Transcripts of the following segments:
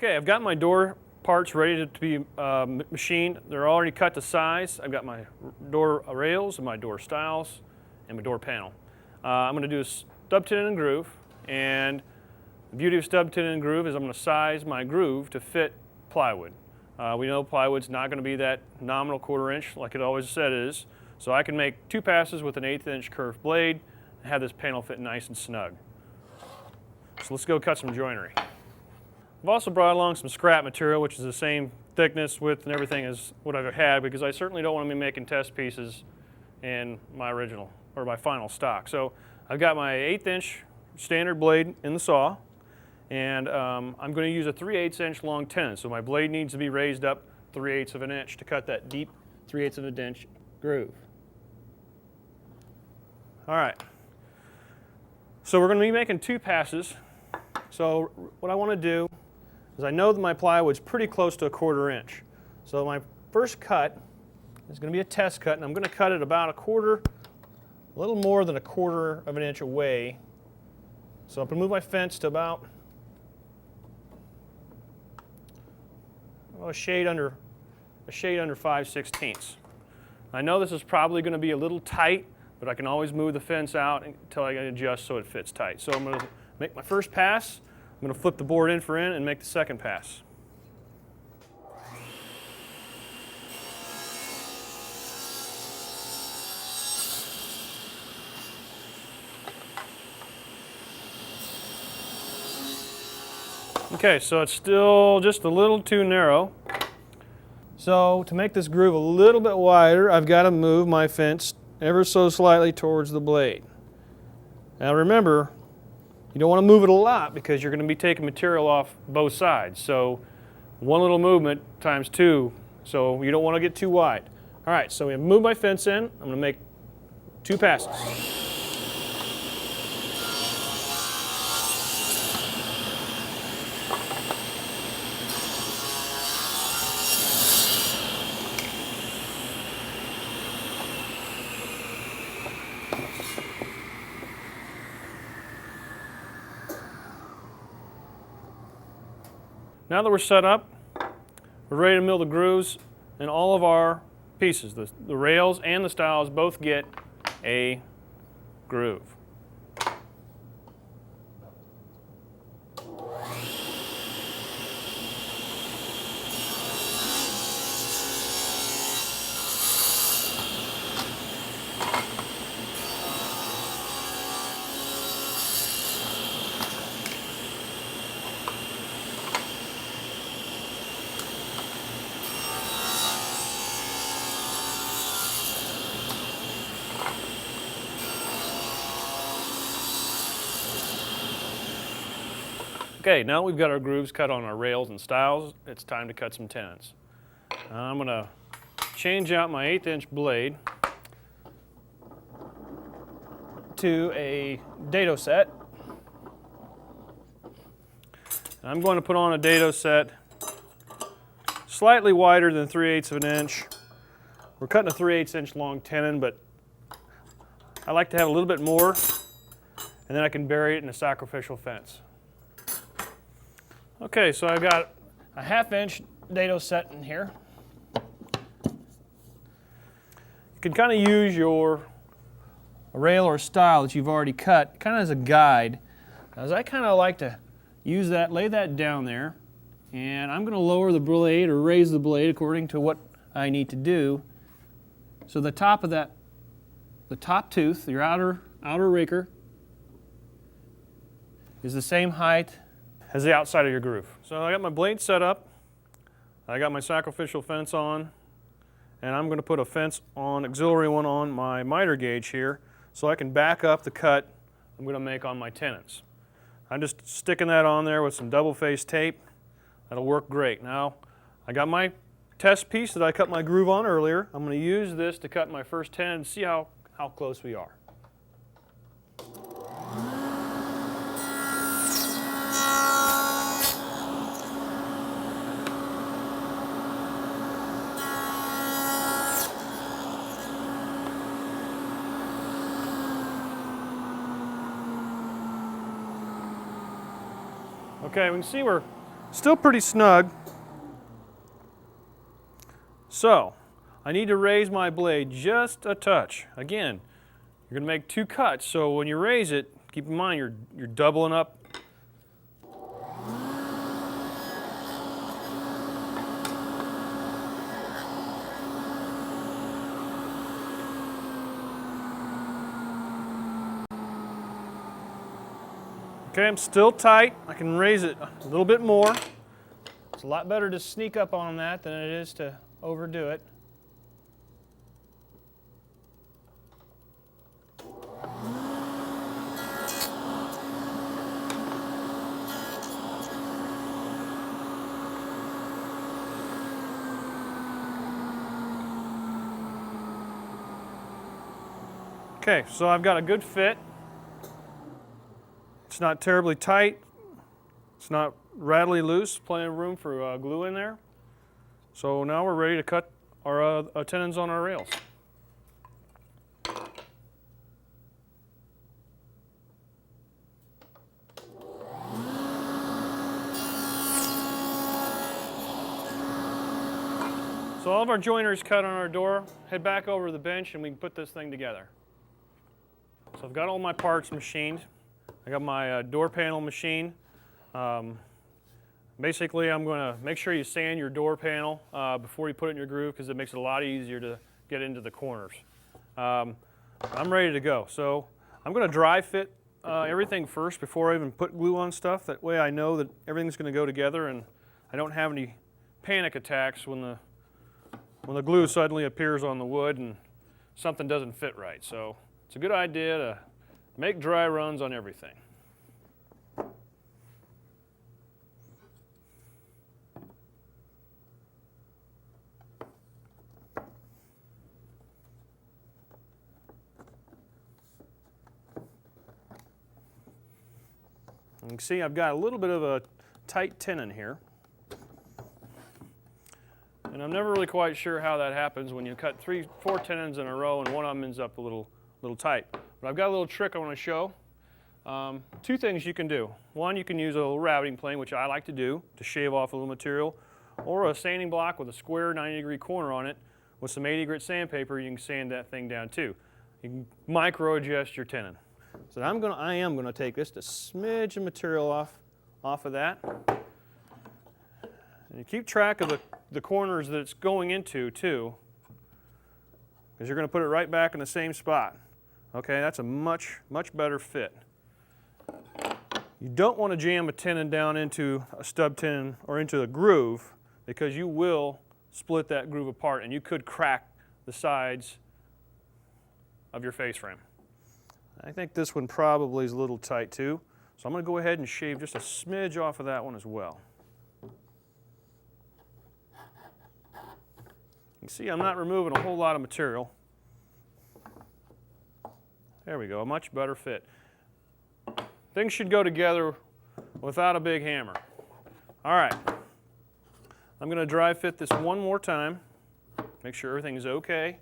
Okay, I've got my door parts ready to be machined. They're already cut to size. I've got my door rails and my door stiles and my door panel. I'm going to do a stub tenon and groove, and the beauty of stub tenon and groove is I'm going to size my groove to fit plywood. We know plywood's not going to be that nominal 1/4 inch like it always said it is, so I can make 2 passes with an 1/8 inch curved blade and have this panel fit nice and snug. So let's go cut some joinery. I've also brought along some scrap material, which is the same thickness, width, and everything as what I've had, because I certainly don't want to be making test pieces in my original or my final stock. So I've got my 1/8 inch standard blade in the saw, and I'm going to use a 3/8 inch long tenon. So my blade needs to be raised up 3/8 of an inch to cut that deep 3/8 of an inch groove. All right. So we're going to be making 2 passes. So what I want to do is I know that my plywood's pretty close to a 1/4 inch. So my first cut is going to be a test cut, and I'm going to cut it about a little more than a 1/4 of an inch away. So I'm going to move my fence to about a shade under 5/16. I know this is probably going to be a little tight, but I can always move the fence out until I adjust so it fits tight. So I'm going to make my first pass. I'm going to flip the board in for in and make the second pass. Okay, so it's still just a little too narrow. So to make this groove a little bit wider, I've got to move my fence ever so slightly towards the blade. Now remember, you don't want to move it a lot because you're going to be taking material off both sides. So one little movement times 2, so you don't want to get too wide. All right, so we move my fence in. I'm going to make 2 passes. Now that we're set up, we're ready to mill the grooves, and all of our pieces, the rails and the stiles, both get a groove. Okay, now we've got our grooves cut on our rails and stiles, it's time to cut some tenons. I'm going to change out my 1/8 inch blade to a dado set. I'm going to put on a dado set slightly wider than 3/8 of an inch. We're cutting a 3/8 inch long tenon, but I like to have a little bit more, and then I can bury it in a sacrificial fence. Okay, so I've got a 1/2 inch dado set in here. You can kind of use your rail or stile that you've already cut kind of as a guide. As I kind of like to use that, lay that down there, and I'm going to lower the blade or raise the blade according to what I need to do. So the top of that, the top tooth, your outer raker, is the same height as the outside of your groove. So I got my blade set up, I got my sacrificial fence on, and I'm going to put a fence on, auxiliary one on my miter gauge here so I can back up the cut I'm going to make on my tenons. I'm just sticking that on there with some double-faced tape. That'll work great. Now I got my test piece that I cut my groove on earlier. I'm going to use this to cut my first tenon and see how close we are. Okay, we can see we're Still pretty snug. So, I need to raise my blade just a touch. Again, you're going to make 2 cuts, so when you raise it, keep in mind you're doubling up. Okay, I'm still tight. I can raise it a little bit more. It's a lot better to sneak up on that than it is to overdo it. Okay, so I've got a good fit. It's not terribly tight. It's not rattly loose. Plenty of room for glue in there. So now we're ready to cut our tenons on our rails. So all of our joiners cut on our door. Head back over to the bench and we can put this thing together. So I've got all my parts machined. I got my door panel machined. Basically, I'm going to make sure you sand your door panel before you put it in your groove because it makes it a lot easier to get into the corners. I'm ready to go. So I'm going to dry fit everything first before I even put glue on stuff. That way I know that everything's going to go together and I don't have any panic attacks when the glue suddenly appears on the wood and something doesn't fit right. So it's a good idea to make dry runs on everything. You can see I've got a little bit of a tight tenon here. And I'm never really quite sure how that happens when you cut 4 tenons in a row and one of them ends up a little tight. But I've got a little trick I want to show. 2 things you can do. One, you can use a little routing plane, which I like to do, to shave off a little material, or a sanding block with a square 90-degree corner on it with some 80 grit sandpaper. You can sand that thing down too. You can micro adjust your tenon. So I am going to take just a smidge of material off of that. And you keep track of the corners that it's going into too, because you're going to put it right back in the same spot. Okay, that's a much better fit. You don't want to jam a tenon down into a stub tenon or into a groove because you will split that groove apart and you could crack the sides of your face frame. I think this one probably is a little tight too, so I'm going to go ahead and shave just a smidge off of that one as well. You can see I'm not removing a whole lot of material. There we go, a much better fit. Things should go together without a big hammer. All right, I'm going to dry fit this one more time, make sure everything is okay.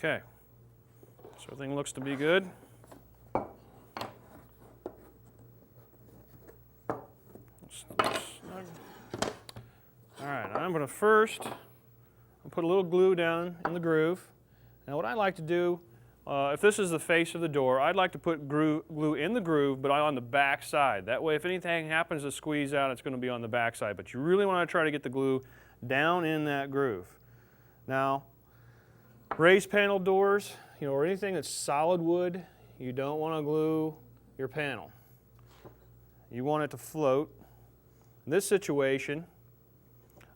Okay, so everything looks to be good. All right, I'm going to first put a little glue down in the groove. Now what I like to do, if this is the face of the door, I'd like to put glue in the groove but on the back side. That way if anything happens to squeeze out, it's going to be on the back side. But you really want to try to get the glue down in that groove. Now, raised panel doors, or anything that's solid wood, you don't want to glue your panel. You want it to float. In this situation,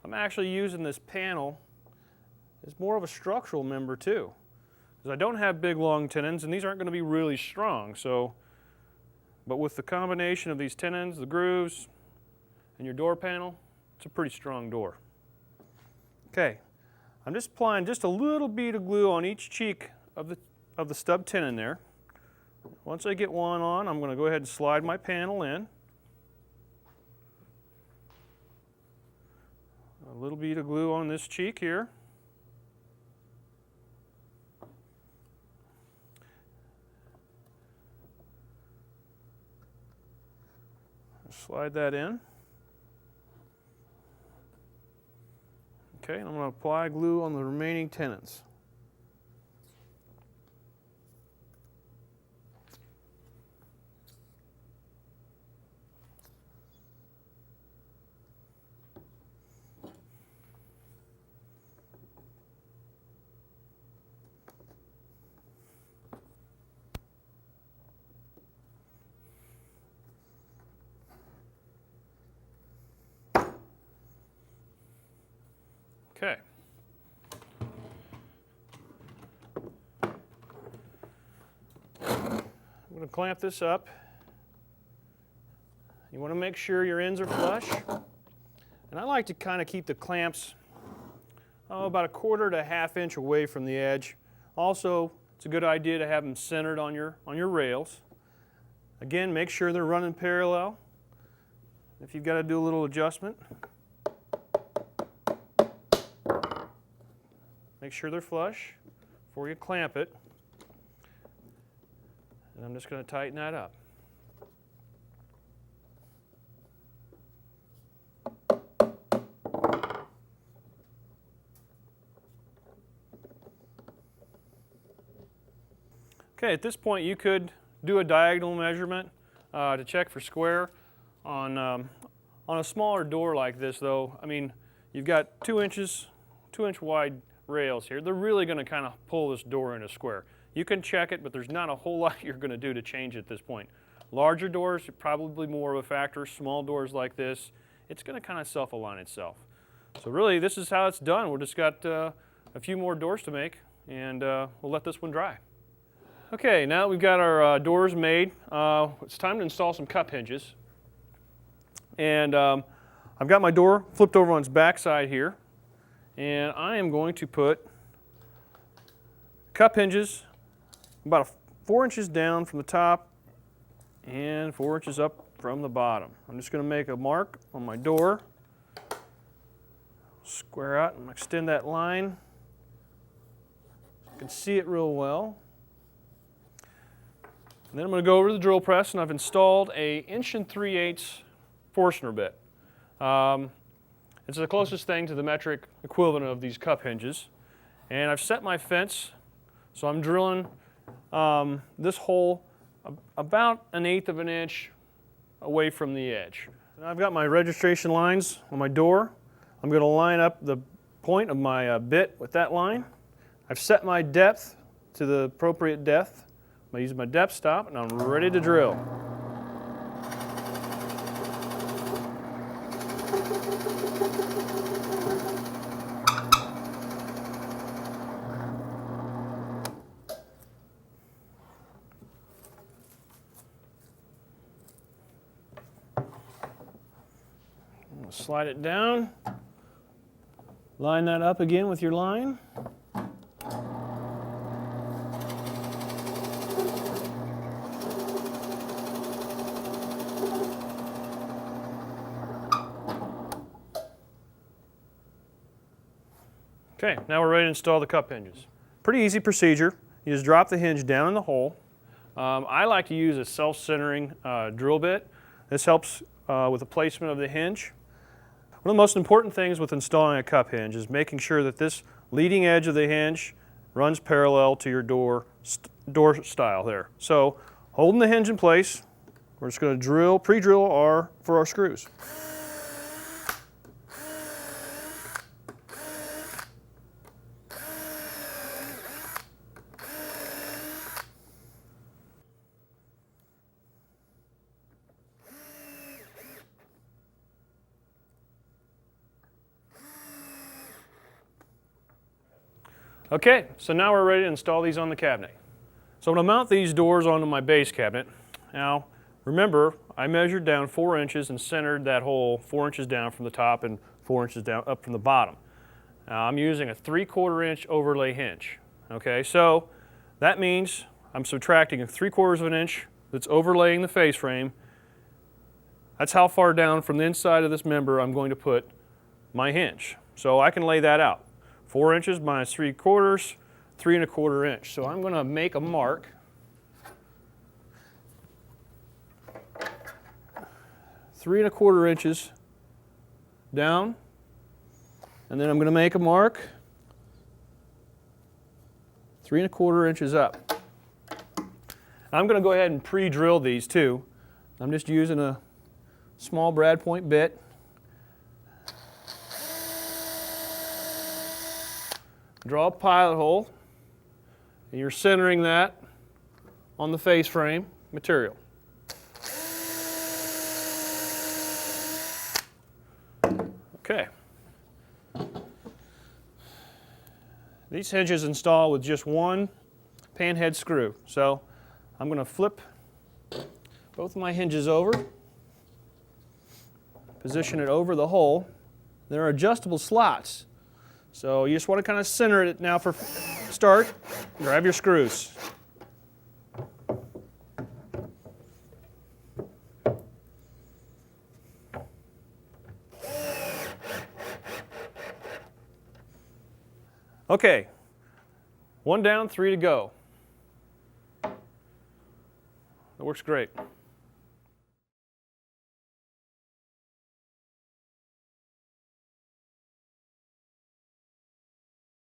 I'm actually using this panel as more of a structural member too, because I don't have big long tenons and these aren't going to be really strong. But with the combination of these tenons, the grooves, and your door panel, it's a pretty strong door. Okay. I'm just applying just a little bead of glue on each cheek of the stub tenon there. Once I get one on, I'm going to go ahead and slide my panel in. A little bead of glue on this cheek here. Slide that in. Okay, and I'm going to apply glue on the remaining tenons. Okay. I'm going to clamp this up. You want to make sure your ends are flush. And I like to kind of keep the clamps about 1/4 to 1/2 inch away from the edge. Also, it's a good idea to have them centered on your rails. Again, make sure they're running parallel. If you've got to do a little adjustment, make sure they're flush before you clamp it. And I'm just going to tighten that up. Okay, at this point you could do a diagonal measurement to check for square. On a smaller door like this though, I mean, you've got 2 inch wide rails here. They're really going to kind of pull this door into square. You can check it, but there's not a whole lot you're going to do to change it at this point. Larger doors are probably more of a factor. Small doors like this, it's going to kind of self-align itself. So really, this is how it's done. We've just got a few more doors to make, and we'll let this one dry. Okay, now we've got our doors made. It's time to install some cup hinges. And I've got my door flipped over on its back side here. And I am going to put cup hinges about 4 inches down from the top and 4 inches up from the bottom. I'm just going to make a mark on my door, square out and extend that line. You can see it real well. And then I'm going to go over to the drill press, and I've installed a 1 3/8" Forstner bit. It's the closest thing to the metric equivalent of these cup hinges. And I've set my fence, so I'm drilling this hole about 1/8 of an inch away from the edge. And I've got my registration lines on my door. I'm going to line up the point of my bit with that line. I've set my depth to the appropriate depth. I'm going to use my depth stop, and I'm ready to drill. Slide it down, line that up again with your line. Okay, now we're ready to install the cup hinges. Pretty easy procedure. You just drop the hinge down in the hole. I like to use a self-centering drill bit. This helps with the placement of the hinge. One of the most important things with installing a cup hinge is making sure that this leading edge of the hinge runs parallel to your door style there. So, holding the hinge in place, we're just going to pre-drill for our screws. Okay, so now we're ready to install these on the cabinet. So I'm going to mount these doors onto my base cabinet. Now, remember, I measured down 4 inches and centered that hole 4 inches down from the top and 4 inches down up from the bottom. Now I'm using a 3/4 inch overlay hinge. Okay, so that means I'm subtracting a 3/4 of an inch that's overlaying the face frame. That's how far down from the inside of this member I'm going to put my hinge. So I can lay that out. 4 inches minus 3/4, 3¼ inch. So I'm going to make a mark. 3¼ inches down, and then I'm going to make a mark 3¼ inches up. I'm going to go ahead and pre-drill these too. I'm just using a small brad point bit. Draw a pilot hole, and you're centering that on the face frame material. Okay. These hinges install with just one panhead screw. So I'm going to flip both of my hinges over, position it over the hole. There are adjustable slots. So you just want to kind of center it now for start. Grab your screws. Okay, 1 down, 3 to go. That works great.